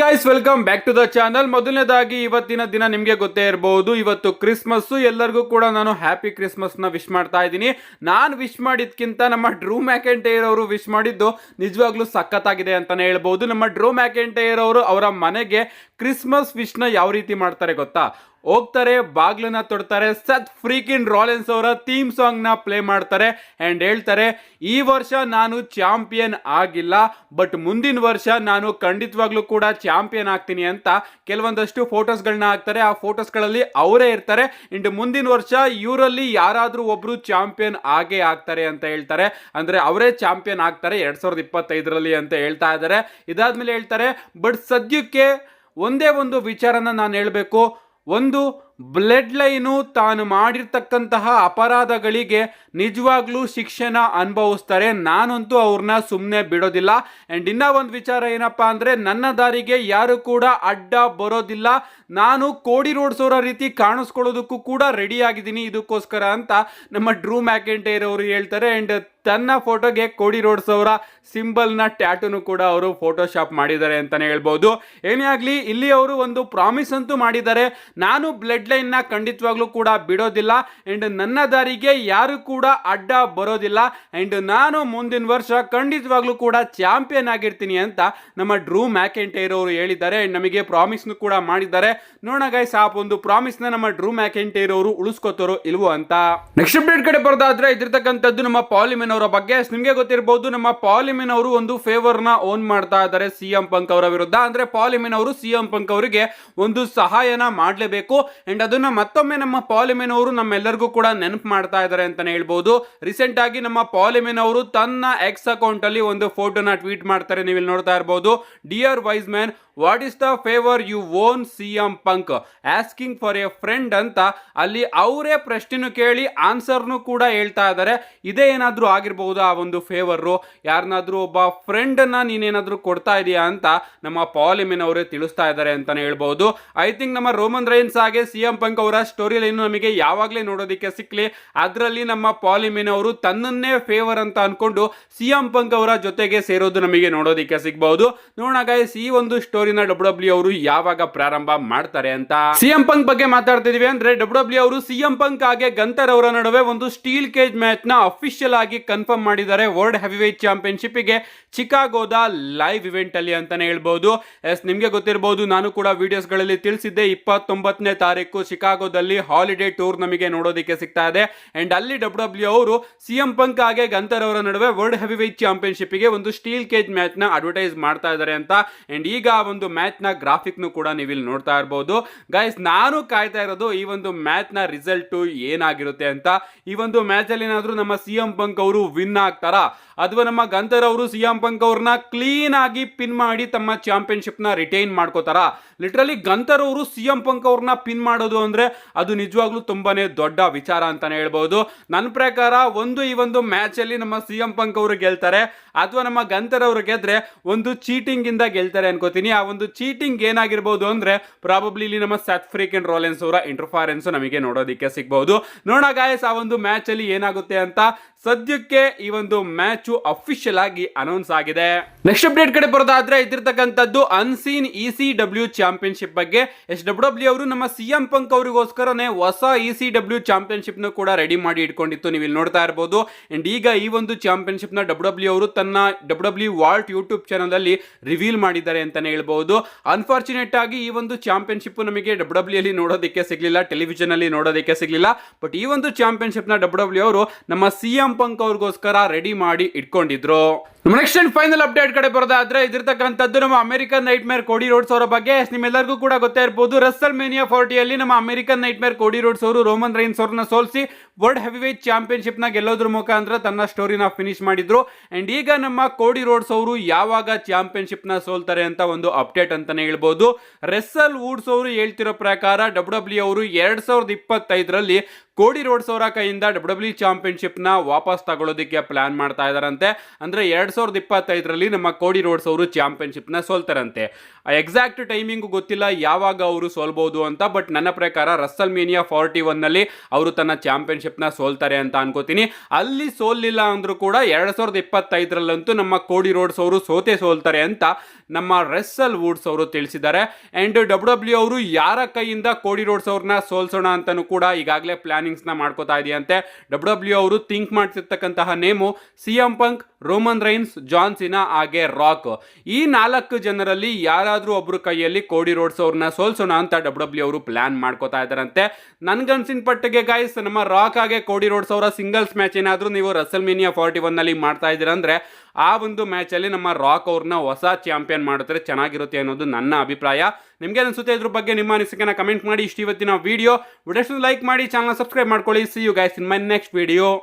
Guys welcome back to the channel. ಮೊದಲನೇದಾಗಿ ಇವತ್ತಿನ ದಿನ ನಿಮಗೆ ಗೊತ್ತೇ ಇರಬಹುದು, ಇವತ್ತು ಕ್ರಿಸ್ಮಸ್. ಎಲ್ಲರಿಗೂ ಕೂಡ ನಾನು ಹ್ಯಾಪಿ ಕ್ರಿಸ್ಮಸ್ ನ ವಿಶ್ ಮಾಡ್ತಾ ಇದ್ದೀನಿ. ನಾನು ವಿಶ್ ಮಾಡಿದ್ಕಿಂತ ನಮ್ಮ ಡ್ರೂ ಮ್ಯಾಕೆಂಟೈರ್ ಅವರು ವಿಶ್ ಮಾಡಿದ್ದು ನಿಜವಾಗ್ಲೂ ಸಖತ್ತಾಗಿದೆ ಅಂತಾನೆ ಹೇಳ್ಬಹುದು. ನಮ್ಮ ಡ್ರೂ ಮ್ಯಾಕೆಂಟೈರ್ ಅವರು ಅವರ ಮನೆಗೆ ಕ್ರಿಸ್ಮಸ್ ವಿಶ್ ನ ಯಾವ ರೀತಿ ಮಾಡ್ತಾರೆ ಗೊತ್ತಾ? ಹೋಗ್ತಾರೆ, ಬಾಗ್ಲನ್ನ ತೊಡ್ತಾರೆ, ಸತ್ ಫ್ರೀಕಿನ್ ರಾಲೆನ್ಸ್ ಅವರ ಥೀಮ್ ಸಾಂಗ್ ನ ಪ್ಲೇ ಮಾಡ್ತಾರೆ ಅಂಡ್ ಹೇಳ್ತಾರೆ, ಈ ವರ್ಷ ನಾನು ಚಾಂಪಿಯನ್ ಆಗಿಲ್ಲ, ಬಟ್ ಮುಂದಿನ ವರ್ಷ ನಾನು ಖಂಡಿತವಾಗ್ಲೂ ಕೂಡ ಚಾಂಪಿಯನ್ ಆಗ್ತೀನಿ ಅಂತ ಕೆಲವೊಂದಷ್ಟು ಫೋಟೋಸ್ಗಳನ್ನ ಹಾಕ್ತಾರೆ. ಆ ಫೋಟೋಸ್ಗಳಲ್ಲಿ ಅವರೇ ಇರ್ತಾರೆ ಅಂಡ್ ಮುಂದಿನ ವರ್ಷ ಇವರಲ್ಲಿ ಯಾರಾದ್ರೂ ಒಬ್ರು ಚಾಂಪಿಯನ್ ಆಗೇ ಆಗ್ತಾರೆ ಅಂತ ಹೇಳ್ತಾರೆ. ಅಂದ್ರೆ ಅವರೇ ಚಾಂಪಿಯನ್ ಆಗ್ತಾರೆ 2025 ಅಂತ ಹೇಳ್ತಾ ಇದ್ದಾರೆ. ಇದಾದ್ಮೇಲೆ ಹೇಳ್ತಾರೆ, ಬಟ್ ಸದ್ಯಕ್ಕೆ ಒಂದೇ ಒಂದು ವಿಚಾರನ ನಾನು ಹೇಳಬೇಕು, ಒಂದು ಬ್ಲಡ್ ಲೈನು ತಾನು ಮಾಡಿರ್ತಕ್ಕಂತಹ ಅಪರಾಧಗಳಿಗೆ ನಿಜವಾಗ್ಲೂ ಶಿಕ್ಷೆನ ಅನುಭವಿಸ್ತಾರೆ. ನಾನಂತೂ ಅವ್ರನ್ನ ಸುಮ್ಮನೆ ಬಿಡೋದಿಲ್ಲ. ಅಂಡ್ ಇನ್ನ ಒಂದು ವಿಚಾರ ಏನಪ್ಪಾ ಅಂದ್ರೆ, ನನ್ನ ದಾರಿಗೆ ಯಾರು ಕೂಡ ಅಡ್ಡ ಬರೋದಿಲ್ಲ. ನಾನು ಕೋಡಿ ರೋಡ್ಸೋರ ರೀತಿ ಕಾಣಿಸ್ಕೊಳ್ಳೋದಕ್ಕೂ ಕೂಡ ರೆಡಿ ಆಗಿದ್ದೀನಿ ಇದಕ್ಕೋಸ್ಕರ ಅಂತ ನಮ್ಮ ಡ್ರೂ ಮ್ಯಾಕೆಂಟೈರ್ ಅವರು ಹೇಳ್ತಾರೆ. ಅಂಡ್ ತನ್ನ ಫೋಟೋಗೆ ಕೋಡಿ ರೋಡ್ಸ್ ಅವರ ಸಿಂಬಲ್ನ ಟ್ಯಾಟೂನು ಕೂಡ ಅವರು ಫೋಟೋಶಾಪ್ ಮಾಡಿದ್ದಾರೆ ಅಂತಾನೆ ಹೇಳ್ಬೋದು. ಏನೇ ಆಗಲಿ, ಇಲ್ಲಿ ಅವರು ಒಂದು ಪ್ರಾಮಿಸ್ ಅಂತೂ ಮಾಡಿದ್ದಾರೆ, ನಾನು ಬ್ಲಡ್ ಲೈನ್ ನ ಖಂಡಿತವಾಗ್ಲೂ ಕೂಡ ಬಿಡೋದಿಲ್ಲ ಅಂಡ್ ನನ್ನ ದಾರಿಗೆ ಯಾರು ಕೂಡ ಅಡ್ಡ ಬರೋದಿಲ್ಲ ಅಂಡ್ ನಾನು ಮುಂದಿನ ವರ್ಷ ಖಂಡಿತವಾಗ್ಲೂ ಕೂಡ ಚಾಂಪಿಯನ್ ಆಗಿರ್ತೀನಿ ಅಂತ ನಮ್ಮ ಡ್ರೂ ಮ್ಯಾಕೆಂಟೈರ್ ಅವರು ಹೇಳಿದ್ದಾರೆ. ಅಂಡ್ ನಮಗೆ ಪ್ರಾಮಿಸ್ ಕೂಡ ಮಾಡಿದ್ದಾರೆ. ನೋಡೋಣ ಗೈಸ್, ಆ ಒಂದು ಪ್ರಾಮಿಸ್ ನ ನಮ್ಮ ಡ್ರೂ ಮ್ಯಾಕೆಂಟೈರ್ ಅವರು ಉಳಿಸ್ಕೋತಾರೋ ಇಲ್ವೋ ಅಂತ. ನೆಕ್ಸ್ಟ್ ಅಪ್ಡೇಟ್ ಕಡೆ ಬರೋದಾದ್ರೆ, ಇದಿರ್ತಕ್ಕಂಥದ್ದು ನಮ್ಮ ಪಾಲಿಮೆನ್ ಅವರ ಬಗ್ಗೆ. ನಿಮ್ಗೆ ಗೊತ್ತಿರಬಹುದು, ನಮ್ಮ ಪಾಲಿಮೆನ್ ಅವರು ಒಂದು ಫೇವರ್ ನ ಓನ್ ಮಾಡ್ತಾ ಇದ್ದಾರೆ ಸಿಎಂ ಪಂಕ್ ಅವರ ವಿರುದ್ಧ. ಅಂದ್ರೆ ಪಾಲಿಮೆನ್ ಅವರು ಸಿಎಂ ಪಂಕ್ ಅವರಿಗೆ ಒಂದು ಸಹಾಯನ ಮಾಡಲೇಬೇಕು ಅಂಡ್ ಅದನ್ನ ಮತ್ತೊಮ್ಮೆ ನಮ್ಮ ಪಾಲಿಮೆನ್ ಅವರು ನಮ್ಮೆಲ್ಲರಿಗೂ ಕೂಡ ನೆನಪು ಮಾಡ್ತಾ ಇದ್ದಾರೆ ಅಂತಾನೆ ಹೇಳ್ಬಹುದು. ರೀಸೆಂಟ್ ಆಗಿ ನಮ್ಮ ಪಾಲಿಮೆನ್ ಅವರು ತನ್ನ ಎಕ್ಸ್ ಅಕೌಂಟ್ ಅಲ್ಲಿ ಒಂದು ಫೋಟೋನ ಟ್ವೀಟ್ ಮಾಡ್ತಾರೆ. ನೀವು ಇಲ್ಲಿ ನೋಡ್ತಾ ಇರಬಹುದು, dear wise man, what is the favour you own CM Punk asking for a friend ಅಂತ ಅಲ್ಲಿ ಅವರೇ ಪ್ರಶ್ನೆನು ಕೇಳಿ ಆನ್ಸರ್ನು ಕೂಡ ಹೇಳ್ತಾ ಇದ್ದಾರೆ. ಇದೇ ಏನಾದ್ರೂ ಆಗಿರಬಹುದು ಆ ಒಂದು ಫೇವರ್, ಯಾರನ್ನಾದ್ರೂ ಒಬ್ಬ ಫ್ರೆಂಡ್ ನ ನೀನೇನಾದ್ರೂ ಕೊಡ್ತಾ ಇದೀಯಾ ಅಂತ ನಮ್ಮ ಪಾಲಿಮೆನ್ ಅವರೇ ತಿಳಿಸ್ತಾ ಇದ್ದಾರೆ ಅಂತಾನೆ ಹೇಳ್ಬಹುದು. ಐ ಥಿಂಕ್ ನಮ್ಮ ರೋಮನ್ ರೈನ್ಸ್ ಹಾಗೆ ಸಿಎಂ ಪಂಕ್ ಅವರ ಸ್ಟೋರಿಯಲ್ಲಿ ನಮಗೆ ಯಾವಾಗಲೇ ನೋಡೋದಕ್ಕೆ ಸಿಕ್ಲಿ, ಅದರಲ್ಲಿ ನಮ್ಮ ಪಾಲಿಮೆನ್ ಅವರು ತನ್ನನ್ನೇ ಫೇವರ್ ಅಂತ ಅನ್ಕೊಂಡು ಸಿಎಂ ಪಂಕ್ ಅವರ ಜೊತೆಗೆ ಸೇರೋದು ನಮಗೆ ನೋಡೋದಕ್ಕೆ ಸಿಗಬಹುದು. ನೋಡೋಣ ಗೈಸ್, ಈ ಒಂದು ಸ್ಟೋರಿನ ಡಬ್ಲ್ಯೂ ಅವರು ಯಾವಾಗ ಪ್ರಾರಂಭ ಮಾಡ್ತಾರೆ ಅಂತ. ಸಿಎಂ ಪಂಕ್ ಬಗ್ಗೆ ಮಾತಾಡ್ತಿದೀವಿ ಅಂದ್ರೆ, ಡಬ್ಲ್ಯೂ ಅವರು ಸಿಎಂ ಪಂಕ್ ಹಾಗೆ ಗಂತರ್ ಅವರ ನಡುವೆ ಒಂದು ಸ್ಟೀಲ್ ಕೇಜ್ ಮ್ಯಾಚ್ ನ ಅಫಿಷಿಯಲ್ ಆಗಿ ಕನ್ಫರ್ಮ್ ಮಾಡಿದ್ದಾರೆ ವರ್ಲ್ಡ್ ಹೆವಿವೇಟ್ ಚಾಂಪಿಯನ್ಶಿಪ್ ಗೆ ಚಿಕಾಗೋದ ಲೈವ್ ಇವೆಂಟ್ ಅಲ್ಲಿ ಅಂತಾನೆ ಹೇಳ್ಬಹುದು. ನಿಮ್ಗೆ ಗೊತ್ತಿರಬಹುದು, ನಾನು ಕೂಡ ವಿಡಿಯೋಸ್ ಗಳಲ್ಲಿ ತಿಳಿಸಿದ್ದೆ, 29ನೇ ತಾರೀಕು ಶಿಕಾಗೋದಲ್ಲಿ ಹಾಲಿಡೇ ಟೂರ್ ನಮಗೆ ನೋಡೋದಕ್ಕೆ ಸಿಗ್ತಾ ಇದೆ ಅಂಡ್ ಅಲ್ಲಿ ಡಬ್ಲ್ಯೂ ಅವರು ಸಿಎಂ ಪಂಕ್ ಹಾಗೆ ಗಂತರ್ ಅವರ ನಡುವೆ ವರ್ಲ್ಡ್ ಹೆವಿವೇಟ್ ಚಾಂಪಿಯನ್ಶಿಪ್ ಗೆ ಒಂದು ಸ್ಟೀಲ್ ಕೇಜ್ ಮ್ಯಾಚ್ ನ ಅಡ್ವರ್ಟೈಸ್ ಮಾಡ್ತಾ ಇದ್ದಾರೆ ಅಂತ. ಅಂಡ್ ಈಗ ಒಂದು ಮ್ಯಾಚ್ ನ ಗ್ರಾಫಿಕ್ ನು ಕೂಡ ನೀವು ಇಲ್ಲಿ ನೋಡ್ತಾ ಇರಬಹುದು. ಗೈಸ್, ನಾನು ಕಾಯ್ತಾ ಇರೋದು ಈ ಒಂದು ಮ್ಯಾಚ್ ನ ರಿಸಲ್ಟ್ ಏನಾಗಿರುತ್ತೆ ಅಂತ. ಈ ಒಂದು ಮ್ಯಾಚ್ ಅಲ್ಲಿ ಏನಾದ್ರೂ ನಮ್ಮ ಸಿಎಂ ಪಂಕ್ ಅವರು ವಿನ್ ಆಗ್ತಾರಾ, ಅಥವಾ ನಮ್ಮ ಗಂತರ್ ಅವರು ಸಿಎಂ ಪಂಕ್ ಅವ್ರನ್ನ ಕ್ಲೀನ್ ಆಗಿ ಪಿನ್ ಮಾಡಿ ತಮ್ಮ ಚಾಂಪಿಯನ್ಶಿಪ್ ನ ರಿಟೈನ್ ಮಾಡ್ಕೋತಾರ? ಲಿಟರಲಿ ಗಂತರ್ ಅವರು ಸಿಎಂ ಪಂಕ್ ಅವ್ರನ್ನ ಪಿನ್ ಮಾಡೋದು ಅಂದ್ರೆ ಅದು ನಿಜವಾಗ್ಲೂ ತುಂಬಾನೇ ದೊಡ್ಡ ವಿಚಾರ ಅಂತಾನೆ ಹೇಳ್ಬಹುದು. ನನ್ನ ಪ್ರಕಾರ ಈ ಒಂದು ಮ್ಯಾಚ್ ಅಲ್ಲಿ ನಮ್ಮ ಸಿಎಂ ಪಂಕ್ ಅವರು ಗೆಲ್ತಾರೆ, ಅಥವಾ ನಮ್ಮ ಗಂತರ್ ಅವರು ಗೆದ್ರೆ ಒಂದು ಚೀಟಿಂಗ್ ಇಂದ ಗೆಲ್ತಾರೆ ಅನ್ಕೋತೀನಿ. ಆ ಒಂದು ಚೀಟಿಂಗ್ ಏನಾಗಿರ್ಬೋದು ಅಂದ್ರೆ, ಪ್ರಾಬಬ್ಲಿ ಇಲ್ಲಿ ನಮ್ಮ ಸತ್ ಫ್ರೀಕಿನ್ ರಾಲೆನ್ಸ್ ಅವರ ಇಂಟರ್ಫರೆನ್ಸ್ ನಮಗೆ ನೋಡೋದಕ್ಕೆ ಸಿಗಬಹುದು. ನೋಡೋಣ ಗಾಯ್ಸ್, ಆ ಒಂದು ಮ್ಯಾಚ್ ಅಲ್ಲಿ ಏನಾಗುತ್ತೆ ಅಂತ. ಸದ್ಯಕ್ಕೆ ಈ ಒಂದು ಮ್ಯಾಚ್ ಅಫಿಷಿಯಲ್ ಆಗಿ ಅನೌನ್ಸ್ ಆಗಿದೆ. ನೆಕ್ಸ್ಟ್ ಅಪ್ಡೇಟ್ ಕಡೆ ಬರೋದಾದ್ರೆ, ಇದಿರ್ತಕ್ಕಂಥದ್ದು ಅನ್ಸೀನ್ ECW ಚಾಂಪಿಯನ್ಶಿಪ್ ಬಗ್ಗೆ. ಡಬ್ಲ್ಯೂ ಅವರು ನಮ್ಮ ಸಿಎಂ ಪಂಕ್ ಅವರಿಗೋಸ್ಕರನೇ ಹೊಸ ECW ಚಾಂಪಿಯನ್ಶಿಪ್ ನ ಕೂಡ ರೆಡಿ ಮಾಡಿ ಇಟ್ಕೊಂಡಿತ್ತು, ನೀವು ಇಲ್ಲಿ ನೋಡ್ತಾ ಇರಬಹುದು. ಅಂಡ್ ಈಗ ಈ ಒಂದು ಚಾಂಪಿಯನ್ಶಿಪ್ ನ ಡಬ್ಲ್ಯೂ ಅವರು ತನ್ನ ಡಬ್ಲ್ಯೂ ವಾಲ್ಟ್ ಯೂಟ್ಯೂಬ್ ಚಾನಲ್ ಅಲ್ಲಿ ರಿವೀಲ್ ಮಾಡಿದ್ದಾರೆ ಅಂತಾನೆ ಹೇಳ್ಬಹುದು. ಅನ್ಫಾರ್ಚುನೇಟ್ ಆಗಿ ಈ ಒಂದು ಚಾಂಪಿಯನ್ಶಿಪ್ ನಮಗೆ ಡಬ್ಲ್ಯೂ ಅಲ್ಲಿ ನೋಡೋದಕ್ಕೆ ಸಿಗ್ಲಿಲ್ಲ, ಟೆಲಿವಿಷನ್ ಅಲ್ಲಿ ನೋಡೋದಕ್ಕೆ ಸಿಗ್ಲಿಲ್ಲ. ಬಟ್ ಈ ಒಂದು ಚಾಂಪಿಯನ್ಶಿಪ್ ನ ಡಬ್ಲ್ಯೂ ಅವರು ನಮ್ಮ ಸಿಎಂ ಪಂಕ್ ಅವ್ರಿಗೋಸ್ಕರ ರೆಡಿ ಮಾಡಿ ಇಟ್ಕೊಂಡಿದ್ರು. ನೆಕ್ಸ್ಟ್ ಅಂಡ್ ಫೈನಲ್ ಅಪ್ಡೇಟ್ ಕಡೆ ಬರೋದಾದ್ರೆ, ಇದಿರ್ತಕ್ಕಂಥದ್ದು ನಮ್ಮ ಅಮೆರಿಕನ್ ನೈಟ್ ಮೇರ್ ಕೋಡಿ ರೋಡ್ಸ್ ಅವರ ಬಗ್ಗೆ. ನಿಮ್ಮೆಲ್ಲರಿಗೂ ಕೂಡ ಗೊತ್ತೇ ಇರಬಹುದು, ರಸಲ್ ಮೇನಿಯಾ 40 ಅಲ್ಲಿ ನಮ್ಮ ಅಮೆರಿಕನ್ ನೈಟ್ ಮೇರ್ ಕೋಡಿ ರೋಡ್ಸ್ ಅವರು ರೋಮನ್ ರೈನ್ಸ್ ಅವ್ರನ್ನ ಸೋಲಿಸಿ ವರ್ಲ್ಡ್ ಹೆವಿವೇಟ್ ಚಾಂಪಿಯನ್ಶಿಪ್ ನ ಗೆಲ್ಲೋದ್ರ ಮುಖಾಂತರ ತನ್ನ ಸ್ಟೋರಿನ ಫಿನಿಶ್ ಮಾಡಿದ್ರು. ಅಂಡ್ ಈಗ ನಮ್ಮ ಕೋಡಿ ರೋಡ್ಸ್ ಅವರು ಯಾವಾಗ ಚಾಂಪಿಯನ್ಶಿಪ್ ನ ಸೋಲ್ತಾರೆ ಅಂತ ಒಂದು ಅಪ್ಡೇಟ್ ಅಂತಾನೆ ಹೇಳ್ಬಹುದು. ರೆಸಲ್ ವುಡ್ಸ್ ಅವರು ಹೇಳ್ತಿರೋ ಪ್ರಕಾರ ಡಬ್ಲ್ಯೂ ಅವರು 2025 ಕೋಡಿ ರೋಡ್ಸ್ ಅವರ ಕೈಯಿಂದ WWE ಚಾಂಪಿಯನ್ಶಿಪ್ ನ ವಾಪಸ್ ತಗೊಳ್ಳೋದಕ್ಕೆ ಪ್ಲಾನ್ ಮಾಡ್ತಾ ಇದಾರಂತೆ. ಅಂದ್ರೆ 2025ರಲ್ಲಿ ನಮ್ಮ ಕೋಡಿ ರೋಡ್ಸ್ ಅವರು ಚಾಂಪಿಯನ್ಶಿಪ್ ನ ಸೋಲ್ತಾರಂತೆ. ಎಕ್ಸಾಕ್ಟ್ ಟೈಮಿಂಗ್ ಗೊತ್ತಿಲ್ಲ ಯಾವಾಗ ಅವರು ಸೋಲ್ಬಹುದು ಅಂತ, ಬಟ್ ನನ್ನ ಪ್ರಕಾರ ರಸಲ್ಮೇನಿಯಾ 41 ನಲ್ಲಿ ಅವರು ತನ್ನ ಚಾಂಪಿಯನ್ಶಿಪ್ ನ ಸೋಲ್ತಾರೆ ಅಂತ ಅನ್ಕೋತೀನಿ. ಅಲ್ಲಿ ಸೋಲಿಲ್ಲ ಅಂದ್ರೂ ಕೂಡ 2025ರಲ್ಲಂತೂ ನಮ್ಮ ಕೋಡಿ ರೋಡ್ಸ್ ಅವರು ಸೋಲ್ತಾರೆ ಅಂತ ನಮ್ಮ ರೆಸ್ಸಲ್ ವುಡ್ಸ್ ಅವರು ತಿಳಿಸಿದ್ದಾರೆ. ಅಂಡ್ WWE ಅವರು ಯಾರ ಕೈಯಿಂದ ಕೋಡಿ ರೋಡ್ಸ್ ಅವ್ರನ್ನ ಸೋಲ್ಸೋಣ ಅಂತಾನು ಕೂಡ ಈಗಾಗಲೇ ಪ್ಲಾನಿಂಗ್ಸ್ ನ ಮಾಡ್ಕೋತಾ ಇದೆಯಂತೆ. WWE ಅವರು ಥಿಂಕ್ ಮಾಡ್ತಿರ್ತಕ್ಕಂತಹ name CM Punk, Roman Reigns, John Cena ಹಾಗೆ ರಾಕ್. ಈ 4 ಜನರಲ್ಲಿ ಯಾರಾದ್ರೂ ಒಬ್ರು ಕೈಯಲ್ಲಿ ಕೋಡಿ ರೋಡ್ಸ್ ಅವ್ರನ್ನ ಸೋಲ್ಸೋಣ ಅಂತ WWE ಅವರು ಪ್ಲಾನ್ ಮಾಡ್ಕೋತಾ ಇದಾರಂತೆ. ನನ್ಗನ್ಸಿನ ಪಟ್ಟಿಗೆ ಗೈಸ್, ನಮ್ಮ ರಾಕ್ ಹಾಗೆ ಕೋಡಿ ರೋಡ್ಸ್ ಅವರ ಸಿಂಗಲ್ಸ್ ಮ್ಯಾಚ್ ಏನಾದ್ರೂ ನೀವು ರಸಲ್ಮೇನಿಯಾ 41 ನಲ್ಲಿ ಮಾಡ್ತಾ ಇದ್ದೀರಂದ್ರೆ ಆ ಒಂದು ಮ್ಯಾಚ್ ಅಲ್ಲಿ ನಮ್ಮ ರಾಕ್ ಅವ್ರನ್ನ ಹೊಸ ಚಾಂಪಿಯನ್ ಮಾಡಿದ್ರೆ ಚೆನ್ನಾಗಿರುತ್ತೆ ಅನ್ನೋದು ನನ್ನ ಅಭಿಪ್ರಾಯ. ನಿಮ್ಗೆ ಅನ್ಸುತ್ತೆ ಇದ್ರ ಬಗ್ಗೆ ನಿಮ್ಮ ಅನಿಸಿಕೆನ ಕಮೆಂಟ್ ಮಾಡಿ. ಇವತ್ತಿನ ವಿಡಿಯೋ ಲೈಕ್ ಮಾಡಿ, ಚಾನಲ್ ಸಬ್ಸ್ಕ್ರೈಬ್ ಮಾಡ್ಕೊಳ್ಳಿ. See you guys in my next video.